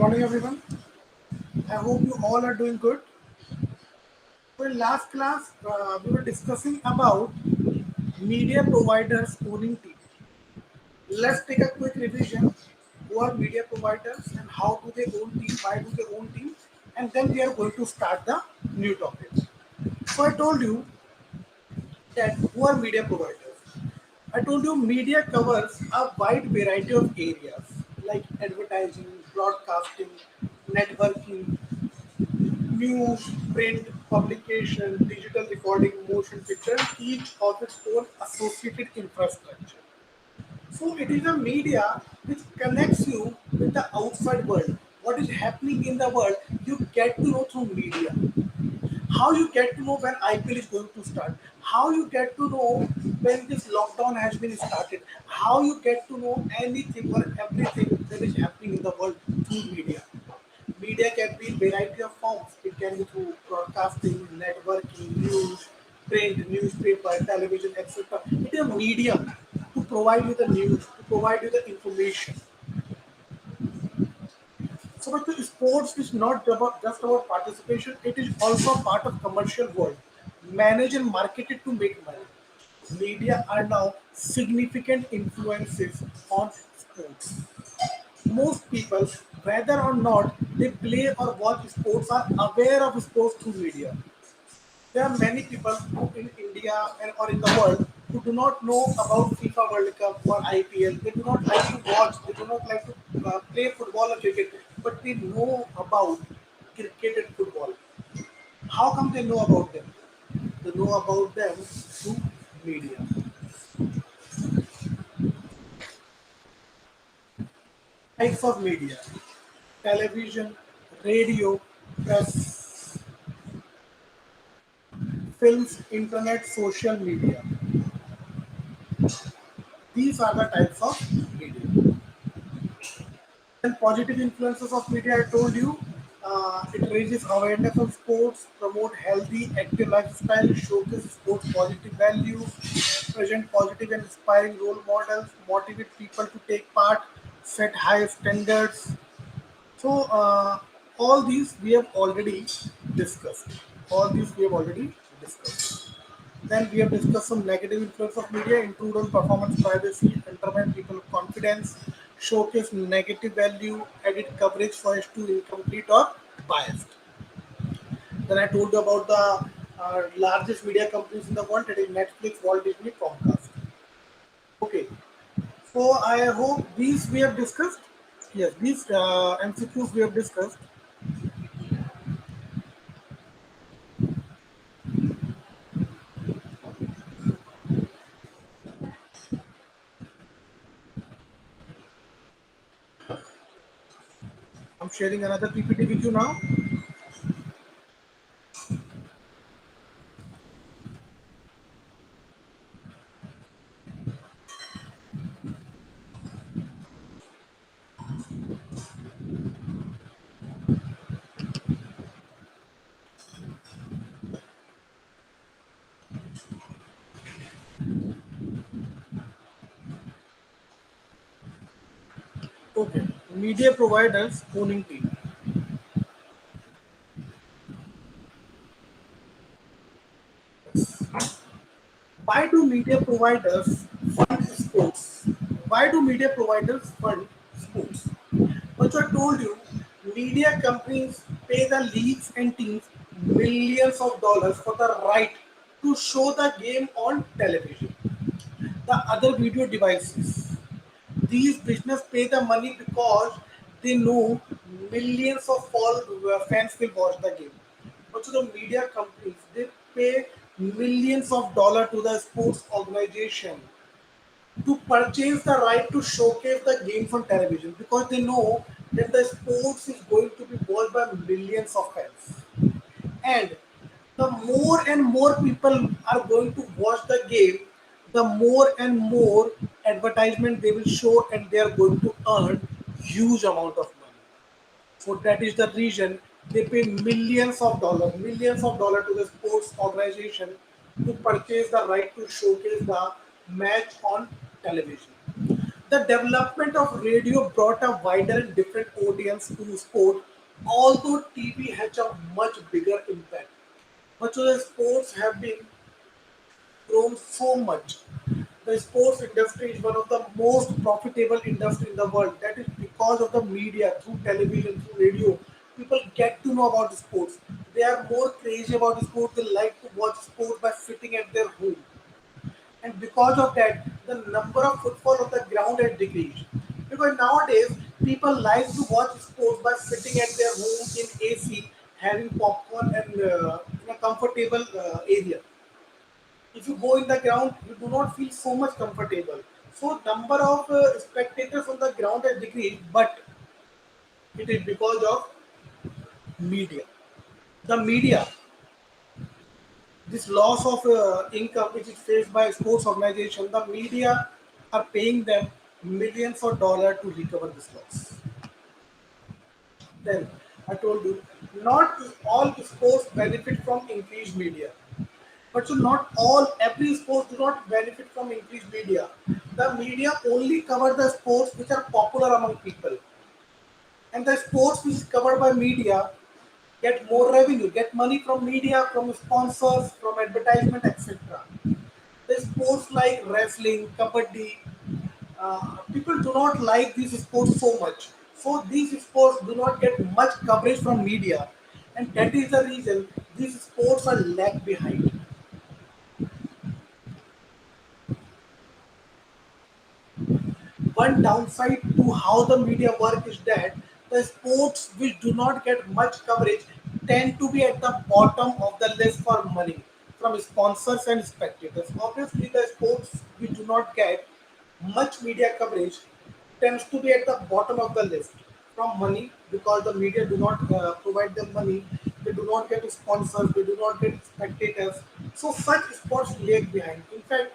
Morning, everyone. I hope you all are doing good. So, in last class, we were discussing about media providers owning TV. Let's take a quick revision. Who are media providers and how do they own TV? Why do they own TV? And then we are going to start the new topic. So, I told you that who are media providers? I told you media covers a wide variety of areas like advertising, broadcasting, networking, news, print, publication, digital recording, motion picture, each of its own associated infrastructure. So it is a media which connects you with the outside world. What is happening in the world, you get to know through media. How you get to know when IPL is going to start, how you get to know when this lockdown has been started, how you get to know anything or everything that is happening in the world through media. Media can be in variety of forms. It can be through broadcasting, networking, news, print, newspaper, television, etc. It is a medium to provide you the news, to provide you the information. So, but the sports is not just about participation, it is also a part of commercial world. Managed and marketed to make money. Media are now significant influences on sports. Most people, whether or not they play or watch sports, are aware of sports through media. There are many people who in India and or in the world who do not know about FIFA World Cup or IPL. They do not like to watch. They do not like to play football or cricket, but they know about cricket and football. How come they know about them? They know about them through media. Types of media: television, radio, press, films, internet, social media. These are the types of media. And positive influences of media, I told you, it raises awareness of sports, promote healthy, active lifestyle, showcase sports positive values, present positive and inspiring role models, motivate people to take part, set high standards. So, all these we have already discussed. All these we have already discussed. Then we have discussed some negative influence of media, intrude on performance privacy, undermine people confidence, showcase negative value, edit coverage so as to incomplete or biased. Then I told you about the largest media companies in the world, that is Netflix, Walt Disney, Comcast. Okay, so I hope these we have discussed. Yes, these MCQs we have discussed. I'm sharing another PPT with you now. Okay, media providers owning TV. Why do media providers fund sports? Why do media providers fund sports? Which I told you, media companies pay the leagues and teams millions of dollars for the right to show the game on television. The other video devices. These business pay the money because they know millions of fans will watch the game. But to the media companies, they pay millions of dollars to the sports organization to purchase the right to showcase the games on television because they know that the sports is going to be watched by millions of fans. And the more and more people are going to watch the game, the more and more advertisement they will show and they are going to earn huge amount of money. So that is the reason they pay millions of dollars to the sports organization to purchase the right to showcase the match on television. The development of radio brought a wider and different audience to sport, although TV has a much bigger impact. Much of the sports have been grown so much. The sports industry is one of the most profitable industry in the world. That is because of the media, through television, through radio. People get to know about sports. They are more crazy about sports. They like to watch sports by sitting at their home. And because of that, the number of footfall on the ground has decreased. Because nowadays, people like to watch sports by sitting at their home in AC, having popcorn and in a comfortable area. If you go in the ground, you do not feel so much comfortable. So number of spectators on the ground has decreased, but it is because of media. The media, this loss of income which is faced by sports organization, the media are paying them millions of dollars to recover this loss. Then I told you, not all sports benefit from increased media. But so not all every sport do not benefit from increased media. The media only cover the sports which are popular among people, and the sports which is covered by media get more revenue, get money from media, from sponsors, from advertisement, etc. The sports like wrestling, kabaddi, people do not like these sports so much. So these sports do not get much coverage from media, and that is the reason these sports are lag behind. One downside to how the media work is that the sports which do not get much coverage tend to be at the bottom of the list for money from sponsors and spectators. Obviously, the sports which do not get much media coverage tends to be at the bottom of the list from money because the media do not provide them money. They do not get sponsors. They do not get spectators. So such sports lag behind. In fact,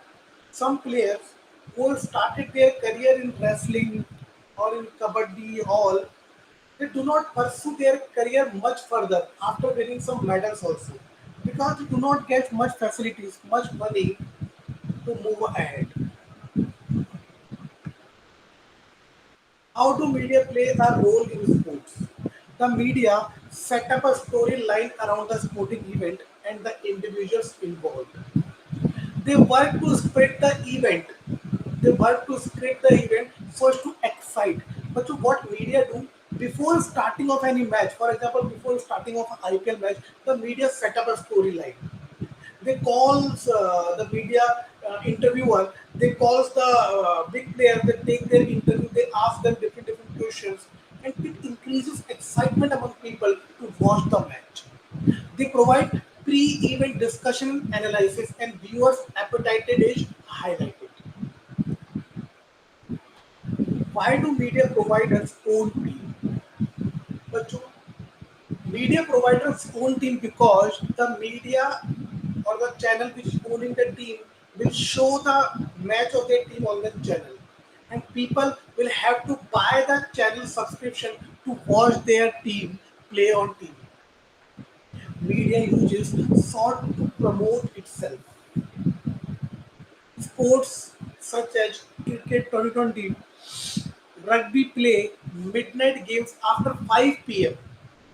some players who started their career in wrestling or in kabaddi all, they do not pursue their career much further after winning some medals also because they do not get much facilities, much money to move ahead. How do media play a role in sports? The media set up a storyline around the sporting event and the individuals involved. They work to spread the event. They work to script the event so as to excite. But so what media do before starting of any match, for example, before starting of an IPL match, the media set up a storyline. They calls the media interviewer. They calls the big player. They take their interview. They ask them different questions, and it increases excitement among people to watch the match. They provide pre-event discussion analysis, and viewers' appetite is highlighted. Why do media providers own team? But media providers own team because the media or the channel which is owning the team will show the match of their team on the channel, and people will have to buy the channel subscription to watch their team play on TV. Media uses sought to promote itself. Sports such as cricket 2020, rugby play midnight games after 5 p.m.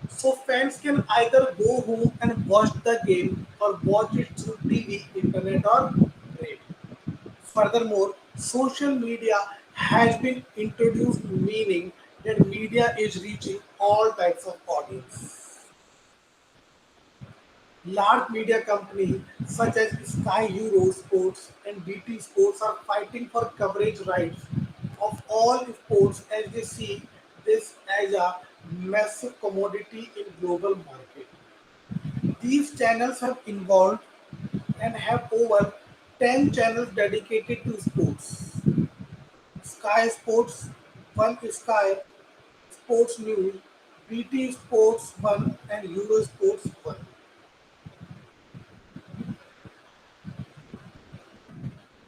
So fans can either go home and watch the game or watch it through TV, internet or radio. Furthermore, social media has been introduced meaning that media is reaching all types of audience. Large media companies such as Sky Euro Sports and BT Sports are fighting for coverage rights of all sports as they see this as a massive commodity in global market. These channels have involved and have over 10 channels dedicated to sports. Sky Sports, One Sky, Sports News, BT Sports 1 and Euro Sports 1.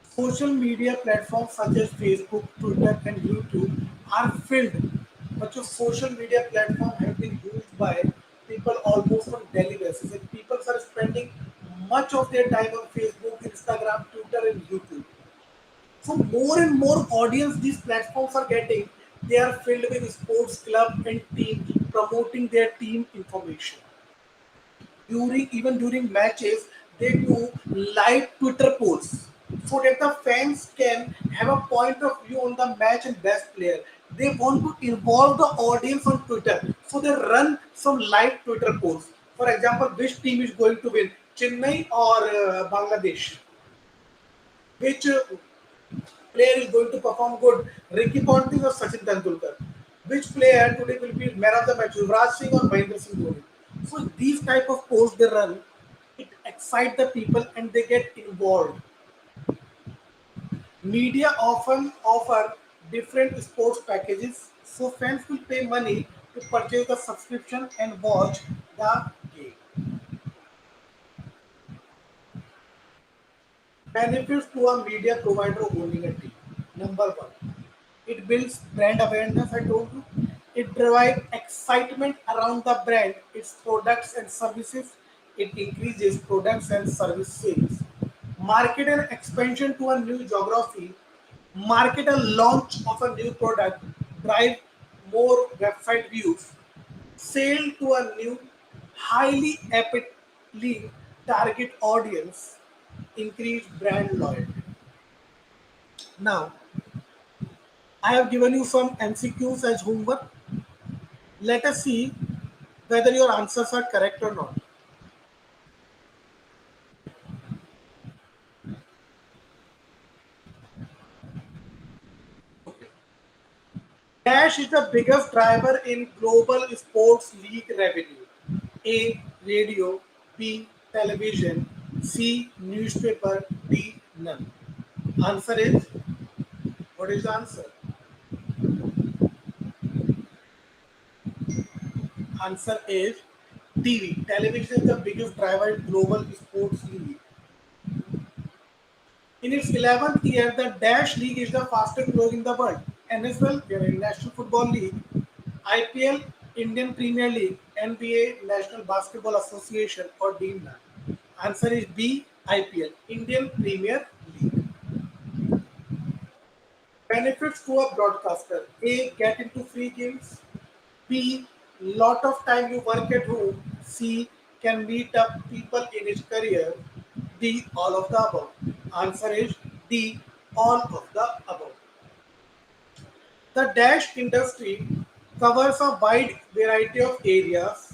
Social media platforms such as Facebook, Twitter, and YouTube are filled. Much of social media platforms have been used by people almost on daily basis. And people are spending much of their time on Facebook, Instagram, Twitter, and YouTube. So more and more audience these platforms are getting, they are filled with sports club and team promoting their team information. During matches, they do live Twitter polls so that the fans can have a point of view on the match and best player. They want to involve the audience on Twitter, so they run some live Twitter polls. For example, which team is going to win, Chennai or Bangladesh? Which player is going to perform good, Ricky Ponting or Sachin Tendulkar? Which player today will be man of the match, Yuvraj Singh or Mahendra Singh Dhoni? So these type of posts they run, it excite the people and they get involved. Media often offer different sports packages, so fans will pay money to purchase the subscription and watch the game. Benefits to a media provider owning a team. Number one, it builds brand awareness. I told you, it provides excitement around the brand, its products and services. It increases products and service sales. Market and expansion to a new geography. Market and launch of a new product. Drive more website views. Sale to a new, highly appealing target audience. Increase brand loyalty. Now, I have given you some MCQs as homework. Let us see whether your answers are correct or not. Cash is the biggest driver in global sports league revenue. A. Radio. B. Television. C. Newspaper. D. None. Answer is, what is the answer? Answer is TV. Television is the biggest driver in global sports league. In its 11th year, the Dash League is the fastest growing in the world. NFL, the National Football League, IPL, Indian Premier League, NBA, National Basketball Association, or deemed none. Answer is B, IPL, Indian Premier League. Benefits to a broadcaster. A, get into free games. B, lot of time you work at home. C, can meet up people in his career. D, all of the above. Answer is D, all of the above. The Dash industry covers a wide variety of areas: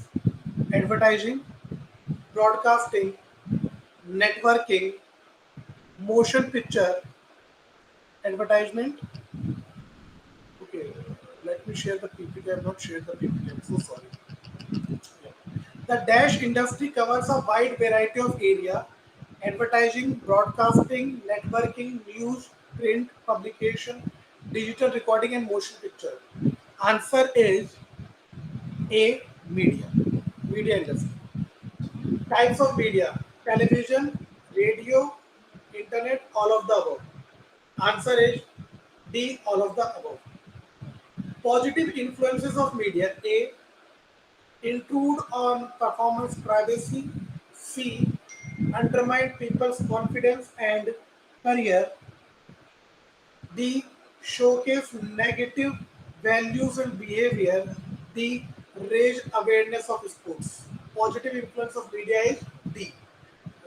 advertising, broadcasting, networking, motion picture, advertisement. Okay, let me share the PPT. I have not shared the PPT. I'm so sorry. Yeah. The Dash industry covers a wide variety of area: advertising, broadcasting, networking, news, print, publication, digital recording, and motion picture. Answer is A. Media. Media industry. Types of media: television, radio, internet, all of the above. Answer is D. All of the above. Positive influences of media: A. Intrude on performance privacy. C. Undermine people's confidence and career. D. Showcase negative values and behavior. D. Raise awareness of sports. Positive influence of media is D.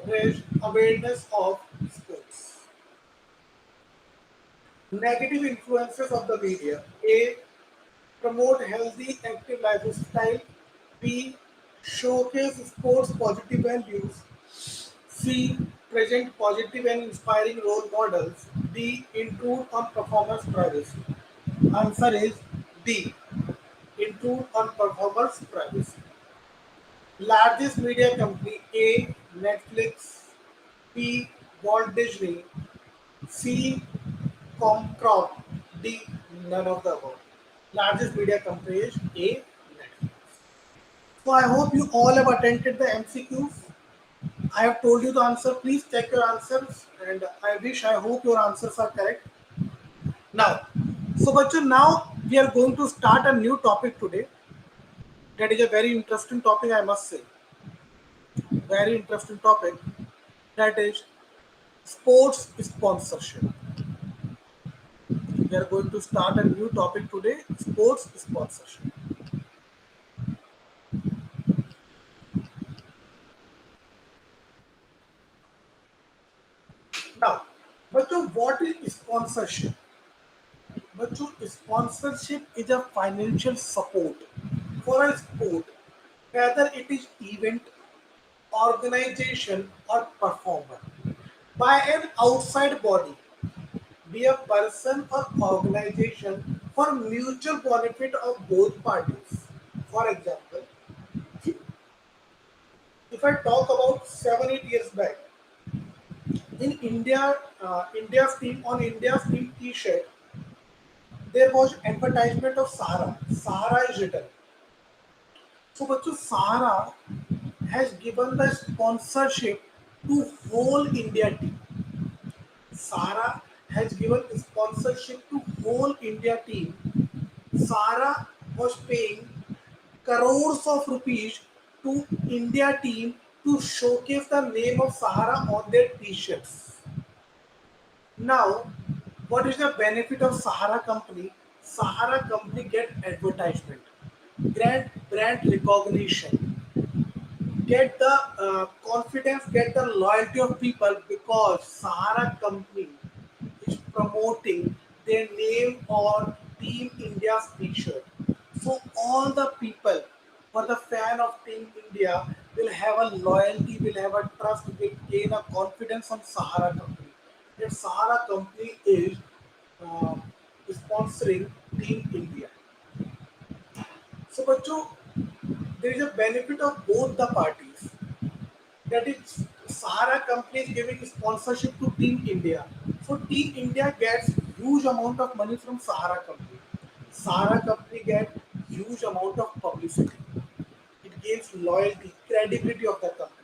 Raise awareness of sports. Negative influences of the media: A. Promote healthy, active lifestyle. B. Showcase sports positive values. C. Present positive and inspiring role models. D. Intrude on performance privacy. Answer is D. Intrude on performance privacy. Largest media company: A. Netflix. B. Walt Disney. C. Comcast. D. None of the above. Largest media company is A. Netflix. So I hope you all have attended the MCQs. I have told you the answer. Please check your answers, and I hope your answers are correct. Now, so Bachchan, now we are going to start a new topic today. That is a very interesting topic, I must say. Very interesting topic. That is sports sponsorship. We are going to start a new topic today, sports sponsorship. Now, what is sponsorship? Sponsorship is a financial support for a sport, whether it is event, organization, or performer, by an outside body, be a person or organization for mutual benefit of both parties. For example, if I talk about 7 8 years back, in India, India's team T-shirt, there was advertisement of Sahara. Sahara is written. So, Sahara has given the sponsorship to whole India team. Sahara has given sponsorship to whole India team. Sahara was paying crores of rupees to India team to showcase the name of Sahara on their t-shirts. Now, what is the benefit of Sahara company? Sahara company get advertisement, brand recognition, get the confidence, get the loyalty of people because Sahara company is promoting their name on Team India's t-shirt. So all the people for the fan of Team India will have a loyalty, will have a trust, will gain a confidence on Sahara company. That Sahara company is uh, sponsoring Team India. So, there is a benefit of both the parties. That is, Sahara company is giving sponsorship to Team India. So Team India gets huge amount of money from Sahara company. Sahara company get huge amount of publicity. It gains loyalty, credibility of the company.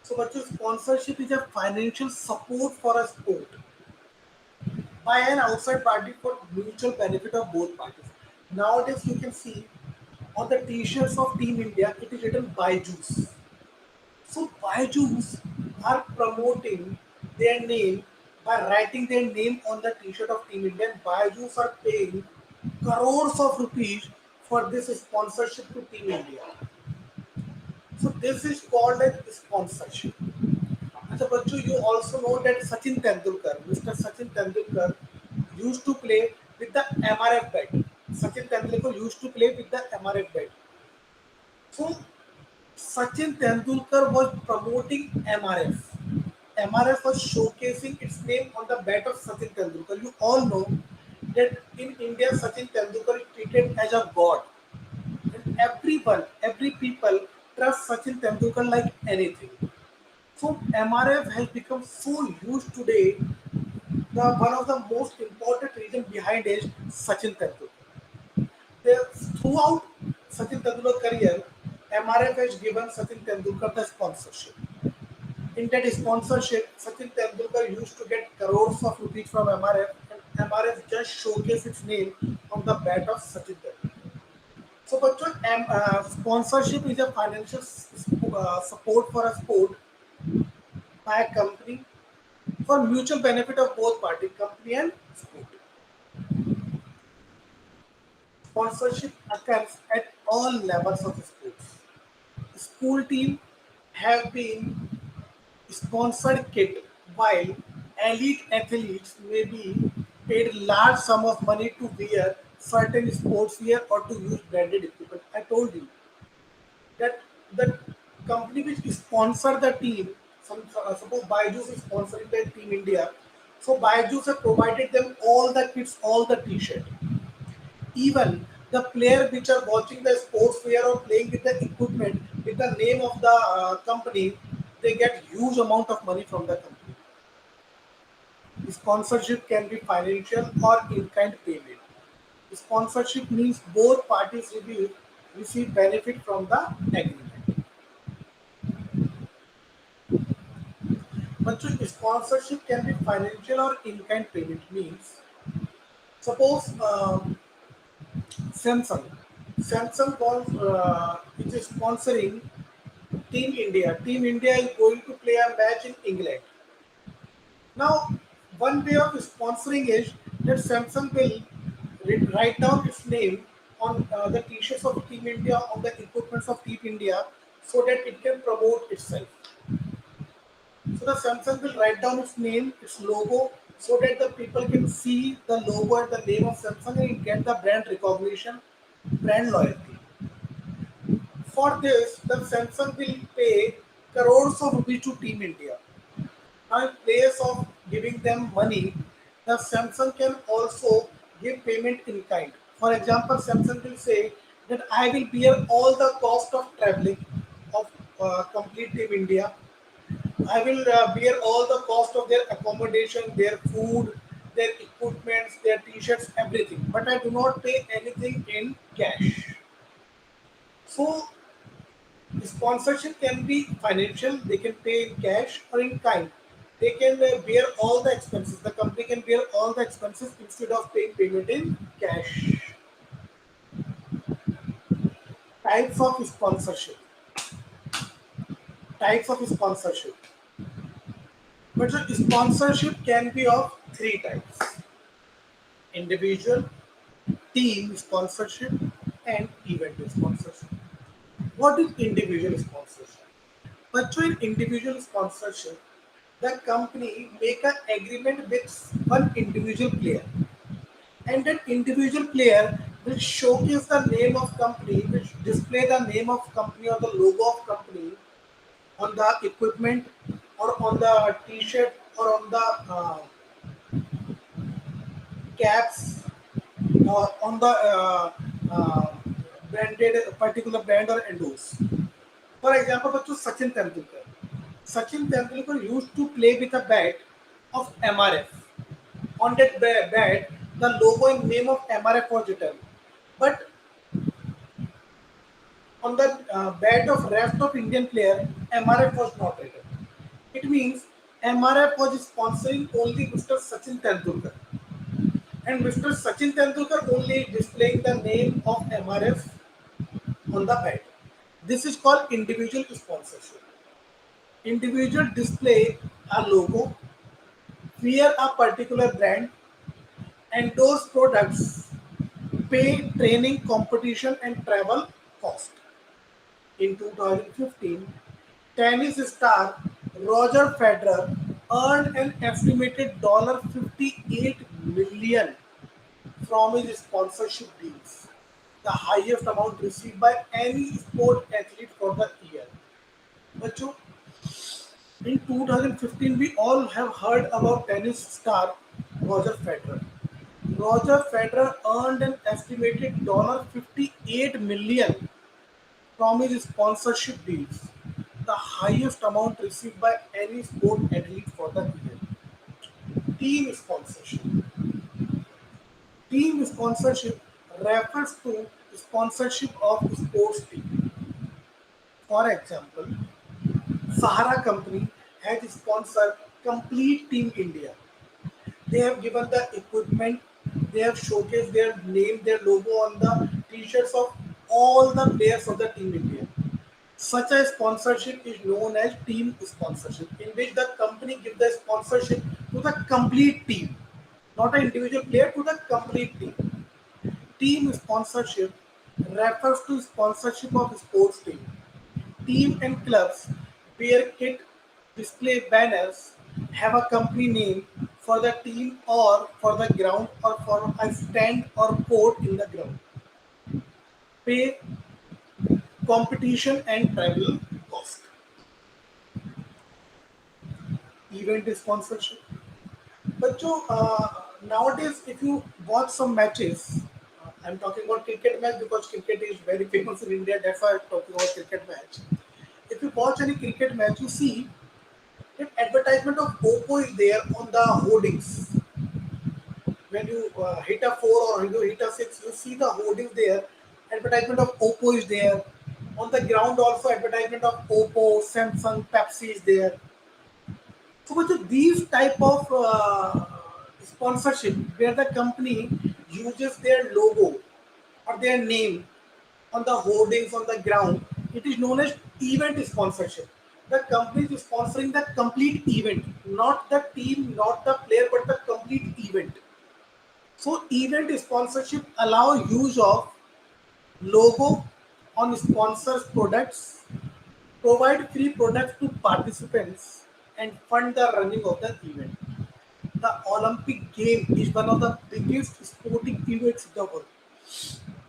So, sponsorship is a financial support for a sport by an outside party for mutual benefit of both parties. Nowadays, you can see on the T-shirts of Team India, it is written by Juice. So Byju's are promoting their name by writing their name on the T-shirt of Team India. And Byju's are paying crores of rupees for this sponsorship to Team India. So this is called a sponsorship. अच्छा बच्चों, you also know that Sachin Tendulkar, Mr. Sachin Tendulkar, used to play with the MRF bat. Sachin Tendulkar used to play with the MRF bat. So Sachin Tendulkar was promoting MRF. MRF was showcasing its name on the bat of Sachin Tendulkar. You all know that in India, Sachin Tendulkar is treated as a god. And every people trust Sachin Tendulkar like anything. So MRF has become so huge today. The one of the most important reason behind is Sachin Tendulkar. Throughout Sachin Tendulkar's career, MRF has given Sachin Tendulkar the sponsorship. In that sponsorship, Sachin Tendulkar used to get crores of rupees from MRF, and MRF just showcased its name on the bat of Sachin Tendulkar. So, sponsorship is a financial support for a sport by a company for mutual benefit of both party, company and sport. Sponsorship occurs at all levels of sports. School team have been sponsored kit, while elite athletes may be paid large sum of money to wear certain sports wear or to use branded equipment. I told you that the company which sponsor the team, suppose Byju's is sponsoring the team India, so Byju's have provided them all the kits, all the t-shirt. Even the player which are watching the sports fair or playing with the equipment with the name of the company, they get huge amount of money from the company. Sponsorship can be financial or in-kind payment. Sponsorship means both parties receive benefit from the agreement. But sponsorship can be financial or in-kind payment means suppose Samsung. Samsung was is sponsoring Team India. Team India is going to play a match in England. Now, one way of sponsoring is that Samsung will write down its name on the t-shirts of Team India, on the equipments of Team India, so that it can promote itself. So the Samsung will write down its name, its logo, so that the people can see the logo and the name of Samsung and get the brand recognition, brand loyalty. For this, the Samsung will pay crores of rupees to Team India. Now, in place of giving them money, the Samsung can also give payment in kind. For example, Samsung will say that I will bear all the cost of traveling of complete Team India. I will bear all the cost of their accommodation, their food, their equipments, their t-shirts, everything. But I do not pay anything in cash. So sponsorship can be financial, they can pay in cash or in kind. They can bear all the expenses. The company can bear all the expenses instead of paying payment in cash. Types of sponsorship. Types of sponsorship. But the sponsorship can be of three types: individual, team sponsorship, and event sponsorship. What is individual sponsorship? But in individual sponsorship, the company make an agreement with one individual player, and that individual player will showcase the name of company, which display the name of company or the logo of company on the equipment or on the t-shirt or on the caps or on the branded particular brand or endorse. For example, बच्चों Sachin Tendulkar. Sachin Tendulkar used to play with a bat of MRF. On that bat, the logo and name of MRF was written. But on the bat of rest of Indian player, MRF was not written. It means MRF was sponsoring only Mr. Sachin Tendulkar. And Mr. Sachin Tendulkar only displaying the name of MRF on the bat. This is called individual sponsorship. Individual display a logo, wear a particular brand, endorse products, pay training, competition, and travel cost. In 2015, tennis star Roger Federer earned an estimated $58 million from his sponsorship deals, the highest amount received by any sport athlete for the year. बच्चों, in 2015, we all have heard about tennis star Roger Federer. Roger Federer earned an estimated $58 million from his sponsorship deals, the highest amount received by any sport athlete for the year. Team sponsorship. Team sponsorship refers to sponsorship of sports team. For example, Sahara Company has sponsored Complete Team India. They have given the equipment, they have showcased their name, their logo on the t-shirts of all the players of the Team India. Such a sponsorship is known as team sponsorship, in which the company gives the sponsorship to the complete team, not an individual player, to the complete team. Team sponsorship refers to sponsorship of sports team. Team and clubs wear kit, display banners, have a company name for the team or for the ground or for a stand or court in the ground. Pay competition and travel cost. Event sponsorship. बच्चों nowadays if you watch some matches, I'm talking about cricket match because cricket is very famous in India. That's why I'm talking about cricket match. If you watch any cricket match, you see that advertisement of Oppo is there on the hoardings. When you hit a four or you hit a six, you see the hoardings there. Advertisement of Oppo is there. On the ground also advertisement of Oppo, Samsung, Pepsi is there. So with these type of sponsorship where the company uses their logo or their name on the hoardings on the ground, it is known as event sponsorship. The company is sponsoring the complete event, not the team, not the player, but the complete event. So event sponsorship allow use of logo on sponsors products, provide free products to participants, and fund the running of the event. The Olympic game is one of the biggest sporting events in the world.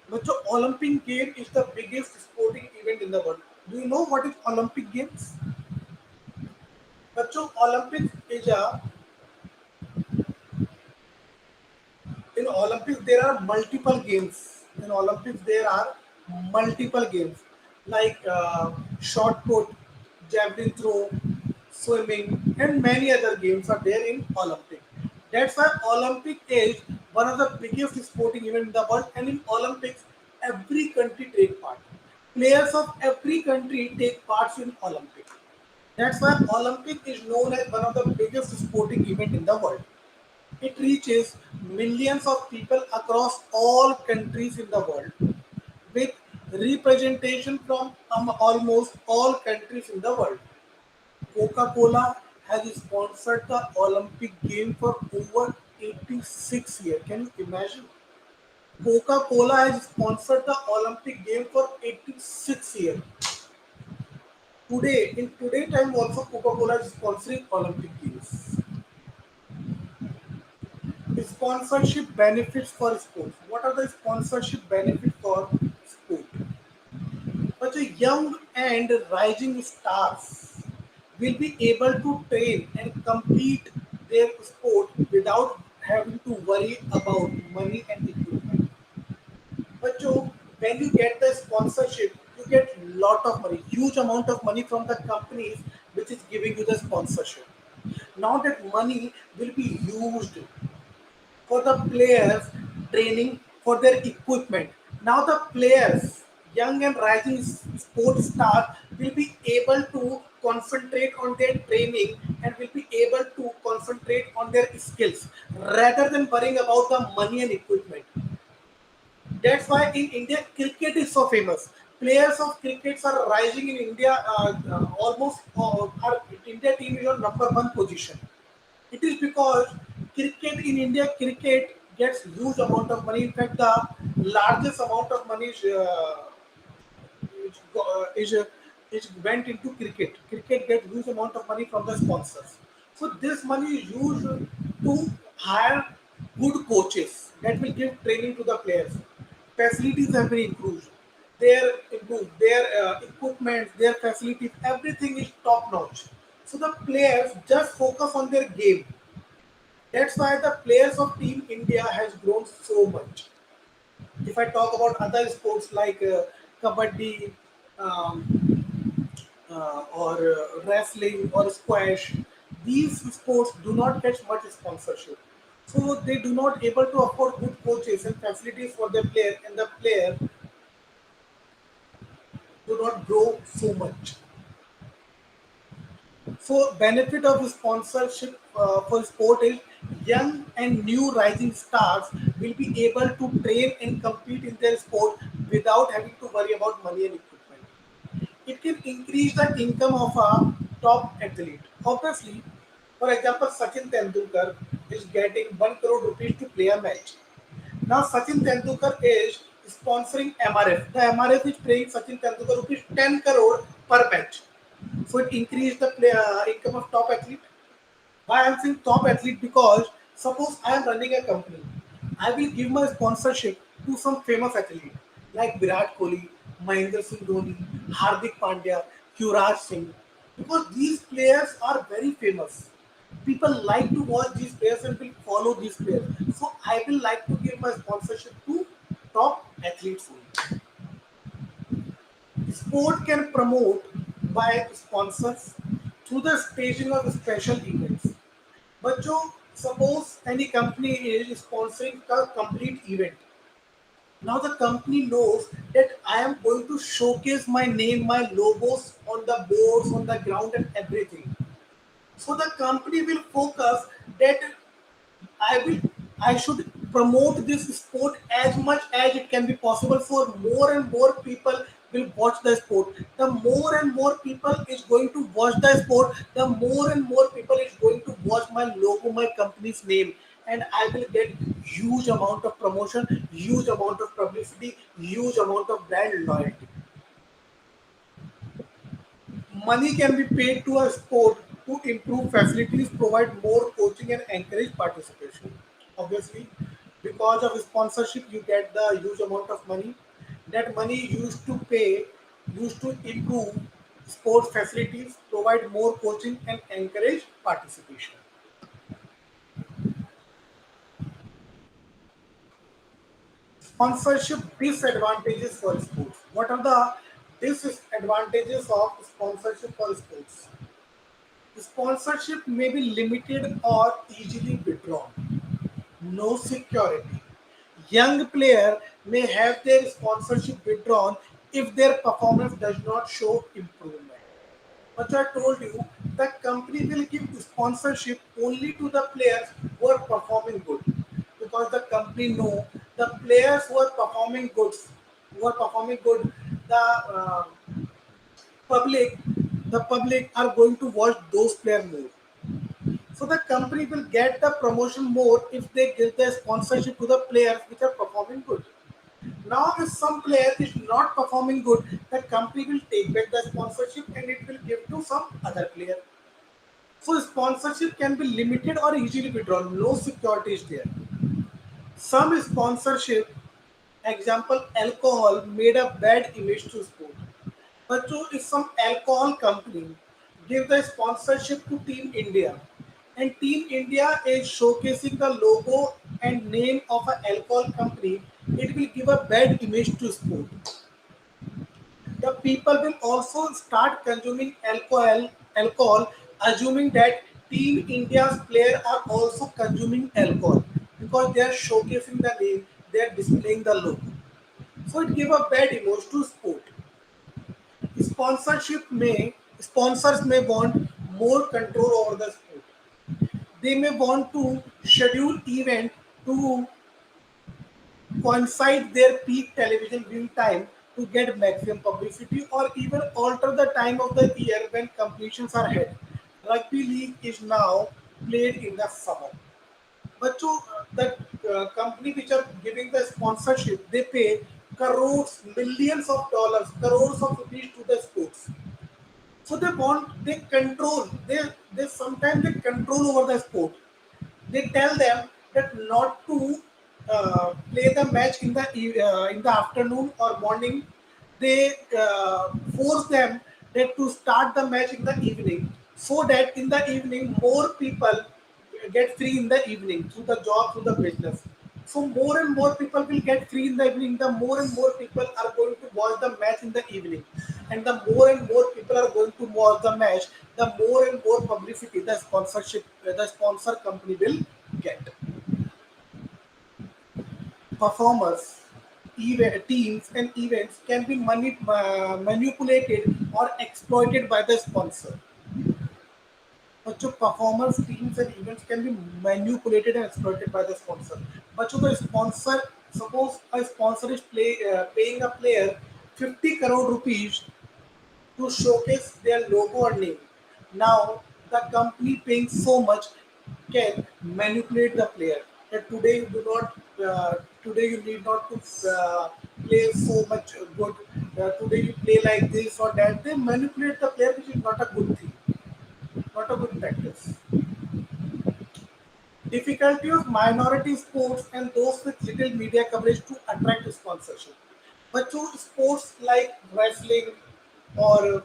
But the Olympic game is the biggest sporting event in the world. Do you know what is Olympic Games? बच्चों Olympics is a in Olympics there are multiple games. In Olympics there are multiple games like shot put, javelin throw, swimming, and many other games are there in Olympic. That's why Olympic is one of the biggest sporting event in the world, and in Olympics every country take part. Players of every country take parts in Olympic. That's why Olympic is known as one of the biggest sporting event in the world. It reaches millions of people across all countries in the world with representation from almost all countries in the world. Coca-Cola has sponsored the Olympic game for over 86 years. Can you imagine? Coca-Cola has sponsored the Olympic game for 86 years. Today, in today time also Coca-Cola is sponsoring Olympic Games. Sponsorship benefits for sports. What are the sponsorship benefits for sport? But the young and rising stars will be able to train and compete their sport without having to worry about money and equipment. But Joe, when you get the sponsorship, you get lot of money, huge amount of money from the companies which is giving you the sponsorship. Now that money will be used for the players training for their equipment. Now the players, young and rising sports stars, will be able to concentrate on their training and will be able to concentrate on their skills rather than worrying about the money and equipment. That's why in India cricket is so famous. Players of crickets are rising in India. Almost our India team is on number one position. It is because cricket in India, cricket gets huge amount of money. In fact, the largest amount of money is, is, uh, is went into cricket. Cricket gets huge amount of money from the sponsors. So this money is used to hire good coaches that will give training to the players. Facilities have been improved. Their equipment, their facilities, everything is top notch. So the players just focus on their game. That's why the players of Team India has grown so much. If I talk about other sports like kabaddi or wrestling or squash, these sports do not get much sponsorship. So they do not able to afford good coaches and facilities for their player, and the player do not grow so much. So benefit of sponsorship for sport is young and new rising stars will be able to train and compete in their sport without having to worry about money and equipment. It can increase the income of a top athlete. Obviously, for example, Sachin Tendulkar is getting 1 crore rupees to play a match. Now Sachin Tendulkar is sponsoring MRF. The MRF is paying Sachin Tendulkar rupees 10 crore per match. So it increased the income of top athlete. Why I'm saying top athlete? Because suppose I am running a company, I will give my sponsorship to some famous athlete like Virat Kohli, Mahendra Singh Dhoni, Hardik Pandya, Yuvraj Singh, because these players are very famous. People like to watch these players and will follow these players. So I will like to give my sponsorship to top athletes only. Sport can promote by sponsors through the staging of special events. But जो suppose any company is sponsoring a complete event. Now the company knows that I am going to showcase my name, my logos on the boards, on the ground, and everything. So the company will focus that I will I should promote this sport as much as it can be possible for more and more people will watch the sport. The more and more people is going to watch the sport, the more and more people is going to watch my logo, my company's name. and I will get huge amount of promotion, huge amount of publicity, huge amount of brand loyalty. Money can be paid to a sport to improve facilities, provide more coaching, and encourage participation. Obviously, because of sponsorship, you get the huge amount of money. That money used to improve sports facilities, provide more coaching, and encourage participation. Sponsorship disadvantages for sports. What are the disadvantages of sponsorship for sports? Sponsorship may be limited or easily withdrawn. No security. Young player may have their sponsorship withdrawn if their performance does not show improvement. But I told you, the company will give sponsorship only to the players who are performing good, because the company know the players who are performing good, the public, the public are going to watch those players more. So the company will get the promotion more if they give the sponsorship to the players which are performing good. Now, if some player is not performing good, the company will take back the sponsorship and it will give to some other player. So sponsorship can be limited or easily withdrawn. No security is there. Some sponsorship, example alcohol, made a bad image to sport. But so if some alcohol company give the sponsorship to Team India, and Team India is showcasing the logo and name of an alcohol company, it will give a bad image to sport. The people will also start consuming alcohol, assuming that Team India's players are also consuming alcohol because they are showcasing the name, they are displaying the logo. So it give a bad image to sport. Sponsors may want more control over the sport. They may want to schedule event to coincide their peak television viewing time to get maximum publicity, or even alter the time of the year when competitions are held. Rugby league is now played in the summer. But to the company which are giving the sponsorship, they pay crores, millions of dollars, crores of rupees to the sports. So they control, they sometimes they control over the sport. They tell them that not to play the match in the afternoon or morning. They force them that to start the match in the evening, so that in the evening more people get free in the evening through the job, through the business. So more and more people will get free in the evening. The more and more people are going to watch the match in the evening, and the more and more people are going to watch the match, the more and more publicity the sponsor company will get. Performers, teams, and events can be manipulated or exploited by the sponsor. बच्चों performers, teams, and events can be manipulated and exploited by the sponsor. बच्चों the sponsor, suppose a sponsor is paying a player 50 crore rupees to showcase their logo or name. Now, the company paying so much can manipulate the player. That today you do not, today you need not to play so much good. Today you play like this or that. They manipulate the player, which is not a good thing, not a good practice. Difficulty of minority sports and those with little media coverage to attract sponsorship. But to sports like wrestling or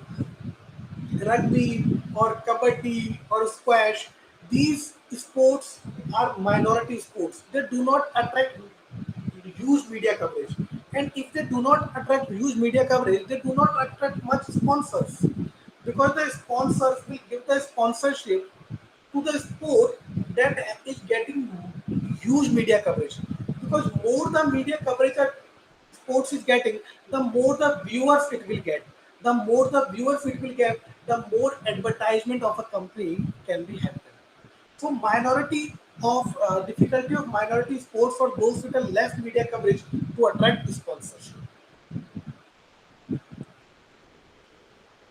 rugby or kabaddi or squash, these sports are minority sports. They do not attract huge media coverage. And if they do not attract huge media coverage, they do not attract much sponsors, because the sponsors will give the sponsorship to the sport that is getting huge media coverage. Because more the media coverage that sports is getting, the more the viewers it will get. The more the viewers it will get, the more advertisement of a company can be happen. So minority of difficulty of minority sports for those with a less media coverage to attract sponsorship.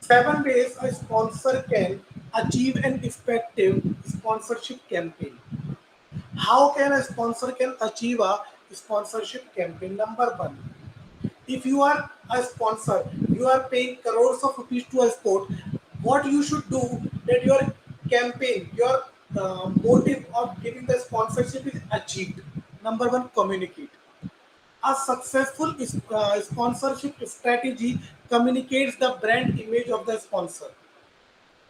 7 ways a sponsor can achieve an effective sponsorship campaign. How can a sponsor can achieve a sponsorship campaign? Number one, if you are a sponsor, you are paying crores of rupees to a sport. What you should do that your campaign, your motive of giving the sponsorship is achieved. Number one, communicate. A successful sponsorship strategy communicates the brand image of the sponsor,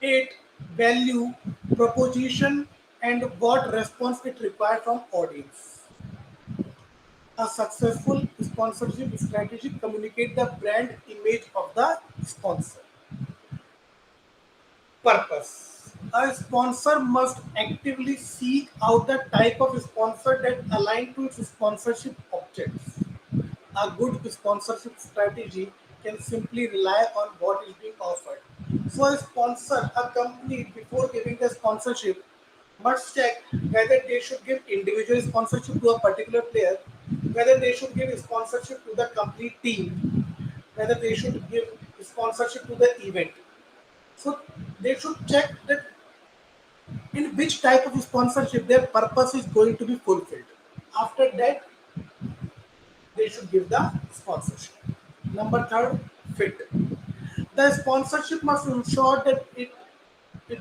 its value, proposition, and what response it requires from audience. A successful sponsorship strategy communicate the brand image of the sponsor. Purpose. A sponsor must actively seek out the type of sponsor that align to its sponsorship objects. A good sponsorship strategy can simply rely on what is being offered. So, a sponsor, a company, before giving the sponsorship, must check whether they should give individual sponsorship to a particular player, whether they should give sponsorship to the complete team, whether they should give sponsorship to the event. So, they should check that in which type of sponsorship their purpose is going to be fulfilled. After that, they should give the sponsorship. Number third, fit. The sponsorship must ensure that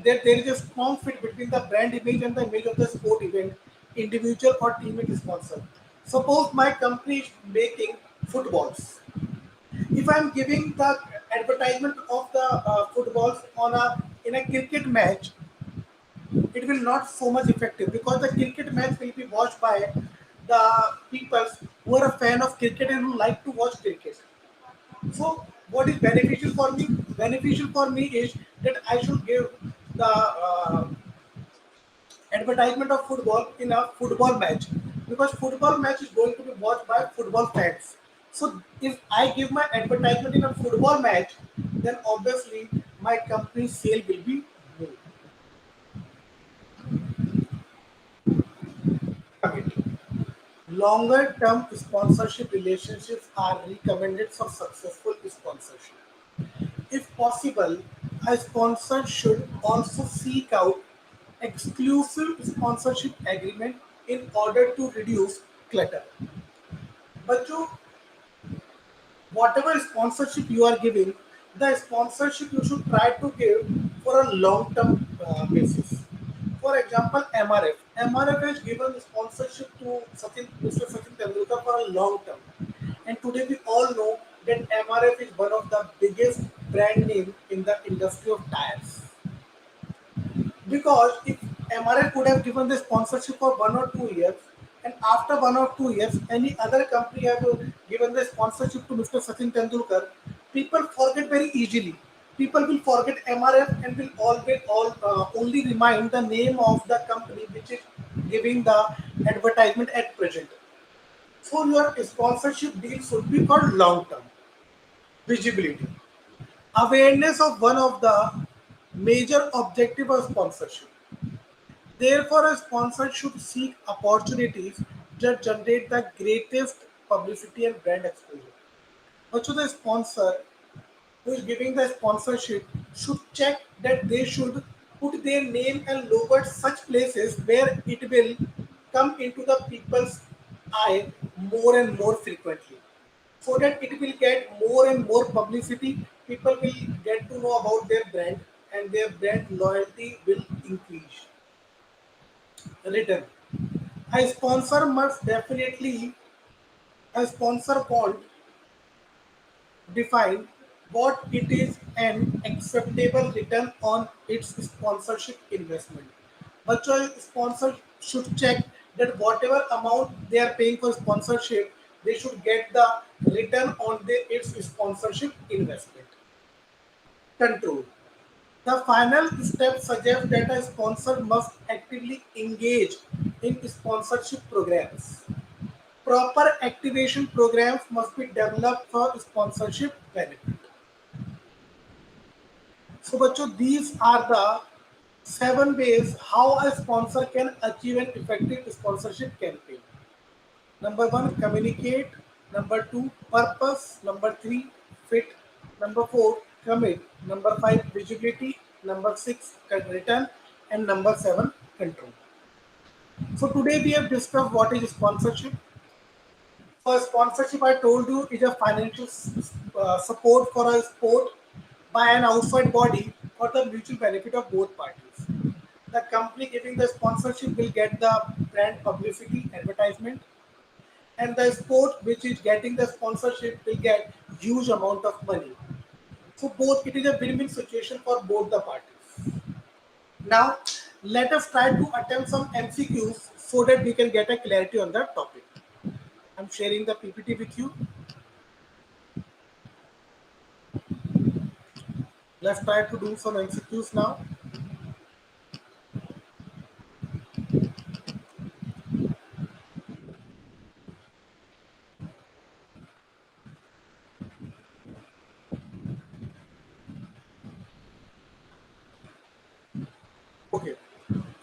there is a strong fit between the brand image and the image of the sport event, individual or teammate sponsor. Suppose my company is making footballs. If I'm giving the advertisement of the footballs on a in a cricket match, it will not so much effective because the cricket match will be watched by the people who are a fan of cricket and who like to watch cricket. So, what is beneficial for me? Beneficial for me is that I should give the advertisement of football in a football match because football match is going to be watched by football fans. So, if I give my advertisement in a football match, then obviously my company's sale will be more. Longer term sponsorship relationships are recommended for successful sponsorship. If possible, a sponsor should also seek out exclusive sponsorship agreement in order to reduce clutter. But whatever sponsorship you are giving, the sponsorship you should try to give for a long-term basis. For example, MRF. MRF has given sponsorship to Mr. Sachin Tendulkar for a long term. And today we all know that MRF is one of the biggest brand name in the industry of tires. Because if MRF could have given the sponsorship for 1 or 2 years, and after 1 or 2 years, any other company have given the sponsorship to Mr. Sachin Tendulkar, people forget very easily. People will forget MRF and will always only remind the name of the company which is giving the advertisement at present. So your sponsorship deal should be for long term visibility. Awareness of one of the major objective of sponsorship. Therefore, a sponsor should seek opportunities that generate the greatest publicity and brand exposure. Also, the sponsor who is giving the sponsorship should check that they should put their name and logo at such places where it will come into the people's eye more and more frequently so that it will get more and more publicity. People will get to know about their brand and their brand loyalty will increase. Written. A sponsor must definitely, a sponsor want define what it is an acceptable return on its sponsorship investment. But a sponsor should check that whatever amount they are paying for sponsorship, they should get the return on its sponsorship investment. Control. The final step suggests that a sponsor must actively engage in sponsorship programs. Proper activation programs must be developed for sponsorship benefit. So, बच्चों, these are the 7 ways how a sponsor can achieve an effective sponsorship campaign. Number one, communicate. Number two, purpose. Number three, fit. Number four, commit. Number five, visibility. Number six, return. And number seven, control. So today we have discussed what is sponsorship. For sponsorship, I told you, is a financial support for a sport by an outside body for the mutual benefit of both parties. The company giving the sponsorship will get the brand publicity, advertisement, and the sport which is getting the sponsorship will get huge amount of money. So both, it is a win-win situation for both the parties. Now, let us try to attempt some MCQs so that we can get a clarity on the topic. I'm sharing the PPT with you. Let's try to do some MCQs now. Okay.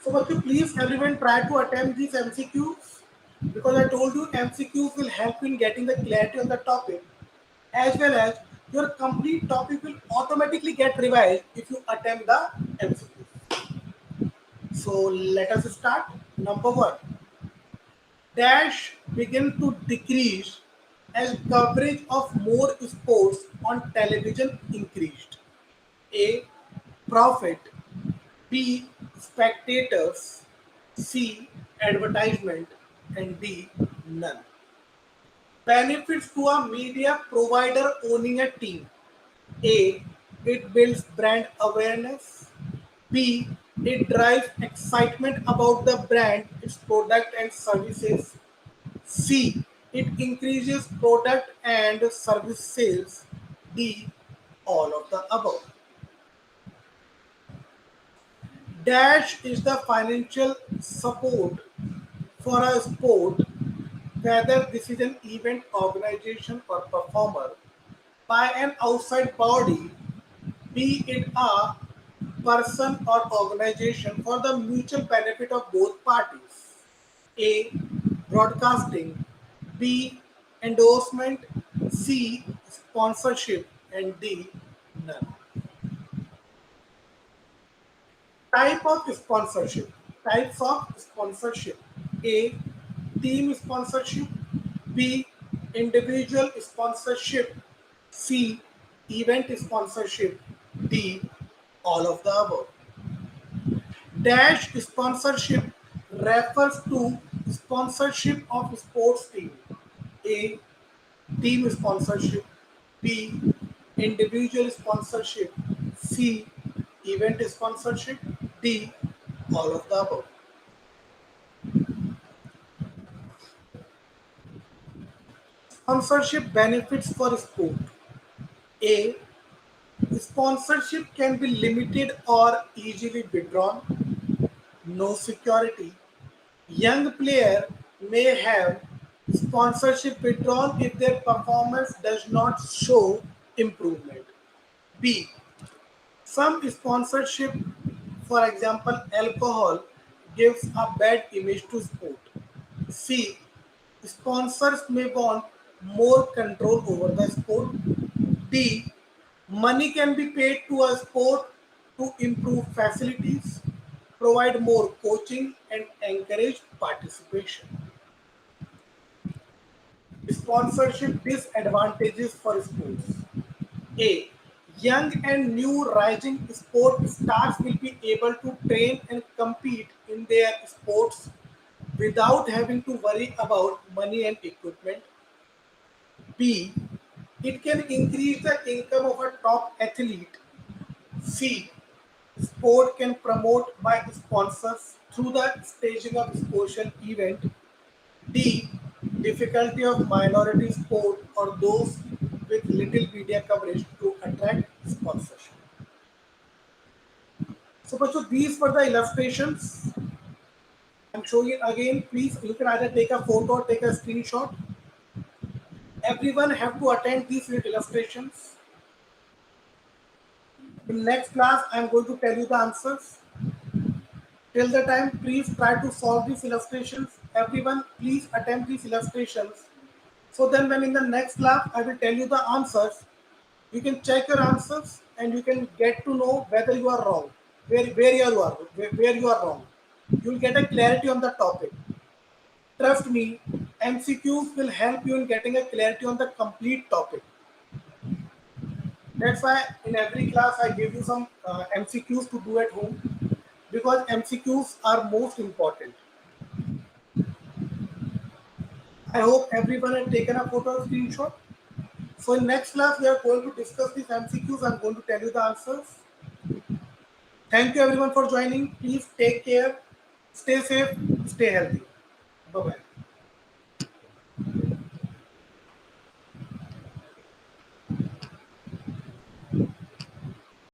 So, would you please everyone try to attempt these MCQs, because I told you MCQs will help in getting the clarity on the topic, as well as your complete topic will automatically get revised if you attempt the MCQs. So let us start. Number one, dash begin to decrease as coverage of more sports on television increased. A. Profit. B. Spectators. C. Advertisement. And D. None. Benefits to a media provider owning a team. A. It builds brand awareness. B. It drives excitement about the brand, its product and services. C. It increases product and service sales. D. All of the above. Dash is the financial support for a sport, whether this is an event organization or performer, by an outside body, be it a person or organization, for the mutual benefit of both parties. A. Broadcasting. B. Endorsement. C. Sponsorship. And D. None. Type of sponsorship. Types of sponsorship. A. Team sponsorship. B. Individual sponsorship. C. Event sponsorship. D. All of the above. Dash sponsorship refers to sponsorship of sports team. A. Team sponsorship. B. Individual sponsorship. C. Event sponsorship. D. All of the above. Sponsorship benefits for sport. A. Sponsorship can be limited or easily withdrawn. No security. Young player may have sponsorship withdrawn if their performance does not show improvement. B. Some sponsorship, for example, alcohol, gives a bad image to sport. C. Sponsors may want more control over the sport. D. Money can be paid to a sport to improve facilities, provide more coaching, and encourage participation. Sponsorship disadvantages for sports. A. Young and new rising sport stars will be able to train and compete in their sports without having to worry about money and equipment. B. It can increase the income of a top athlete. C. Sport can promote by sponsors through the staging of social event. D. Difficulty of minority sport or those with little media coverage to attract sponsorship. So, Pacho, these were the illustrations. I'm showing it again. Please, you can either take a photo or take a screenshot. Everyone have to attend these illustrations. In next class, I'm going to tell you the answers. Till the time, please try to solve these illustrations. Everyone, please attempt these illustrations. So then when in the next class, I will tell you the answers. You can check your answers and you can get to know whether you are wrong, where you are wrong. You'll get a clarity on the topic. Trust me, MCQs will help you in getting a clarity on the complete topic. That's why in every class I give you some MCQs to do at home, because MCQs are most important. I hope everyone has taken a photo or screenshot. So in next class we are going to discuss these MCQs. I'm going to tell you the answers. Thank you everyone for joining. Please take care, stay safe, stay healthy. Bye bye.